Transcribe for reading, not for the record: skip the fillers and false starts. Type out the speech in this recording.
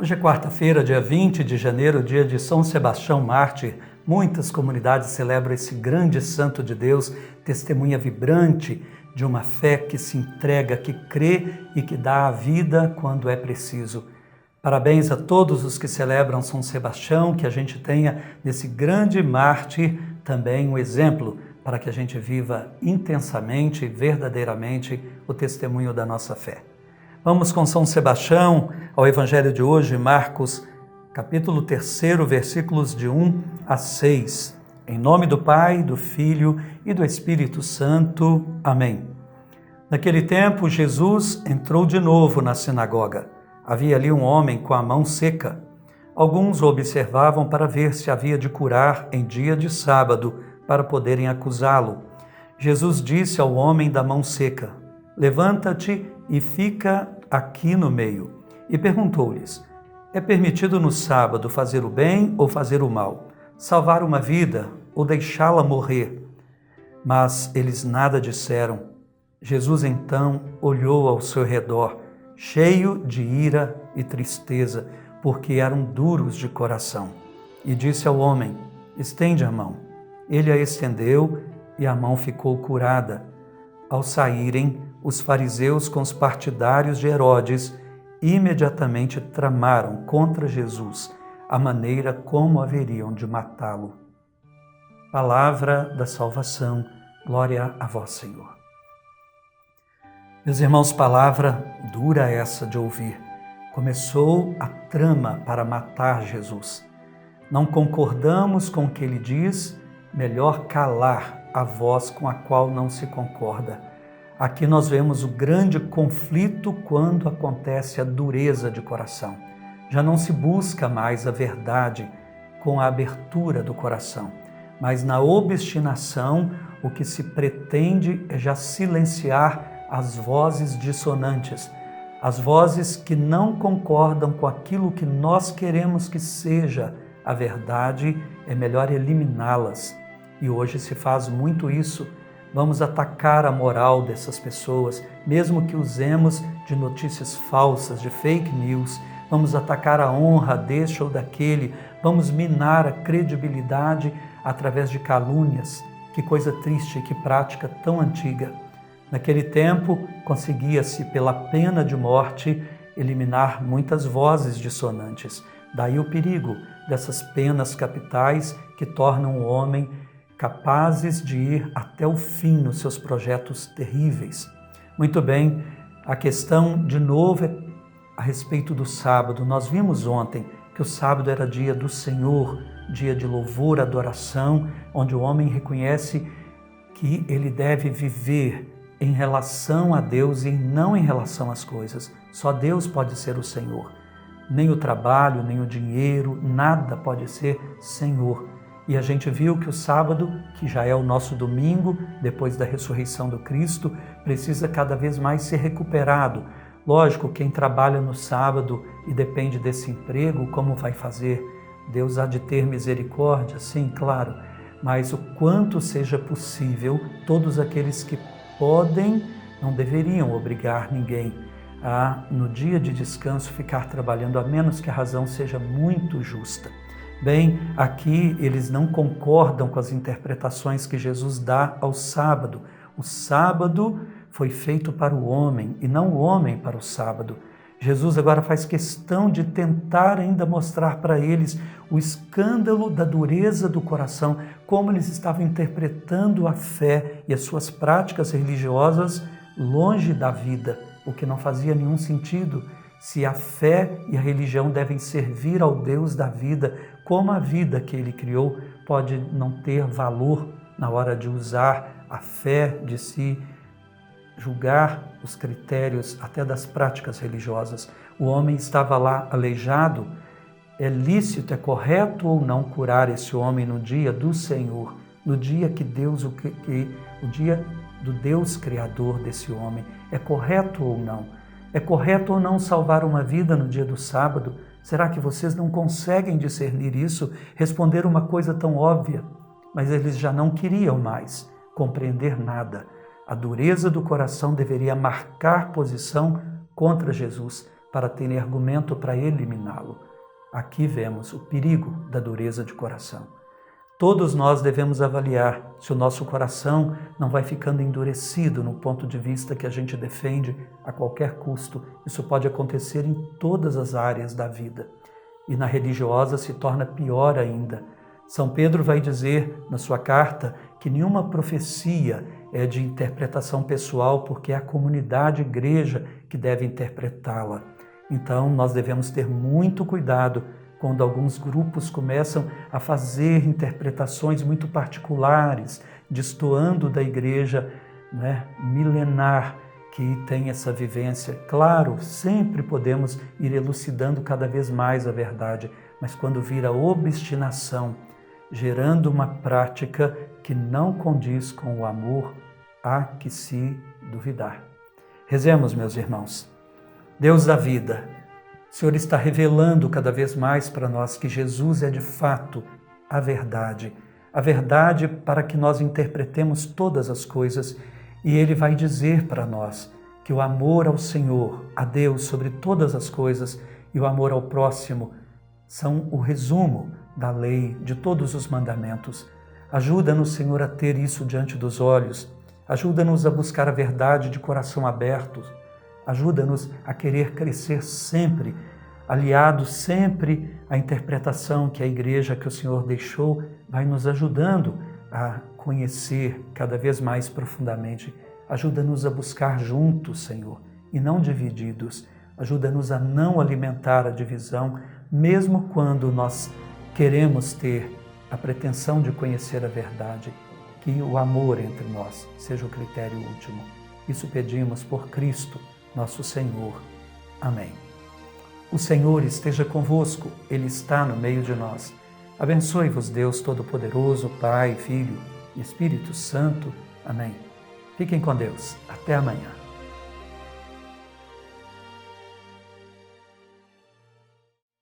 Hoje é quarta-feira, dia 20 de janeiro, dia de São Sebastião Mártir. Muitas comunidades celebram esse grande santo de Deus, testemunha vibrante de uma fé que se entrega, que crê e que dá a vida quando é preciso. Parabéns a todos os que celebram São Sebastião, que a gente tenha nesse grande mártir também um exemplo para que a gente viva intensamente e verdadeiramente o testemunho da nossa fé. Vamos com São Sebastião ao Evangelho de hoje, Marcos, capítulo 3, versículos de 1 a 6. Em nome do Pai, do Filho e do Espírito Santo. Amém. Naquele tempo, Jesus entrou de novo na sinagoga. Havia ali um homem com a mão seca. Alguns o observavam para ver se havia de curar em dia de sábado, para poderem acusá-lo. Jesus disse ao homem da mão seca: levanta-te e fica aqui no meio. E perguntou-lhes: é permitido no sábado fazer o bem ou fazer o mal? Salvar uma vida ou deixá-la morrer? Mas eles nada disseram. Jesus então olhou ao seu redor, cheio de ira e tristeza, porque eram duros de coração. E disse ao homem: estende a mão. Ele a estendeu e a mão ficou curada. Ao saírem, os fariseus com os partidários de Herodes imediatamente tramaram contra Jesus a maneira como haveriam de matá-lo. Palavra da salvação, glória a vós, Senhor. Meus irmãos, palavra dura essa de ouvir. Começou a trama para matar Jesus. Não concordamos com o que ele diz, melhor calar a voz com a qual não se concorda. Aqui nós vemos o grande conflito quando acontece a dureza de coração. Já não se busca mais a verdade com a abertura do coração, mas na obstinação o que se pretende é já silenciar as vozes dissonantes, as vozes que não concordam com aquilo que nós queremos que seja a verdade, é melhor eliminá-las. E hoje se faz muito isso. Vamos atacar a moral dessas pessoas, mesmo que usemos de notícias falsas, de fake news. Vamos atacar a honra deste ou daquele. Vamos minar a credibilidade através de calúnias. Que coisa triste, que prática tão antiga. Naquele tempo, conseguia-se, pela pena de morte, eliminar muitas vozes dissonantes. Daí o perigo dessas penas capitais que tornam o homem capazes de ir até o fim nos seus projetos terríveis. Muito bem, a questão de novo é a respeito do sábado. Nós vimos ontem que o sábado era dia do Senhor, dia de louvor, adoração, onde o homem reconhece que ele deve viver em relação a Deus e não em relação às coisas. Só Deus pode ser o Senhor. Nem o trabalho, nem o dinheiro, nada pode ser Senhor. E a gente viu que o sábado, que já é o nosso domingo, depois da ressurreição do Cristo, precisa cada vez mais ser recuperado. Lógico, quem trabalha no sábado e depende desse emprego, como vai fazer? Deus há de ter misericórdia, sim, claro, mas o quanto seja possível, todos aqueles que podem, não deveriam obrigar ninguém a, no dia de descanso, ficar trabalhando, a menos que a razão seja muito justa. Bem, aqui eles não concordam com as interpretações que Jesus dá ao sábado. O sábado foi feito para o homem e não o homem para o sábado. Jesus agora faz questão de tentar ainda mostrar para eles o escândalo da dureza do coração, como eles estavam interpretando a fé e as suas práticas religiosas longe da vida, o que não fazia nenhum sentido. Se a fé e a religião devem servir ao Deus da vida, como a vida que Ele criou pode não ter valor na hora de usar a fé, de se julgar os critérios até das práticas religiosas. O homem estava lá aleijado. É lícito, é correto ou não curar esse homem no dia do Senhor, no dia que Deus, o dia do Deus Criador desse homem? É correto ou não? É correto ou não salvar uma vida no dia do sábado? Será que vocês não conseguem discernir isso? Responder uma coisa tão óbvia? Mas eles já não queriam mais compreender nada. A dureza do coração deveria marcar posição contra Jesus. para ter argumento para eliminá-lo. Aqui vemos o perigo da dureza de coração. Todos nós devemos avaliar se o nosso coração não vai ficando endurecido no ponto de vista que a gente defende a qualquer custo. Isso pode acontecer em todas as áreas da vida. E na religiosa se torna pior ainda. São Pedro vai dizer na sua carta que nenhuma profecia é de interpretação pessoal, porque é a comunidade igreja que deve interpretá-la. Então nós devemos ter muito cuidado quando alguns grupos começam a fazer interpretações muito particulares, destoando da igreja, milenar, que tem essa vivência. Claro, sempre podemos ir elucidando cada vez mais a verdade, mas quando vira obstinação, gerando uma prática que não condiz com o amor, há que se duvidar. Rezemos, meus irmãos. Deus da vida, o Senhor está revelando cada vez mais para nós que Jesus é de fato a verdade para que nós interpretemos todas as coisas, e Ele vai dizer para nós que o amor ao Senhor, a Deus sobre todas as coisas, e o amor ao próximo são o resumo da lei, de todos os mandamentos. Ajuda-nos, Senhor, a ter isso diante dos olhos, ajuda-nos a buscar a verdade de coração aberto, ajuda-nos a querer crescer sempre, aliado sempre à interpretação que a igreja que o Senhor deixou vai nos ajudando a conhecer cada vez mais profundamente. Ajuda-nos a buscar juntos, Senhor, e não divididos. Ajuda-nos a não alimentar a divisão, mesmo quando nós queremos ter a pretensão de conhecer a verdade. Que o amor entre nós seja o critério último. Isso pedimos por Cristo, nosso Senhor. Amém. O Senhor esteja convosco, Ele está no meio de nós. Abençoe-vos Deus Todo-Poderoso, Pai, Filho e Espírito Santo. Amém. Fiquem com Deus. Até amanhã.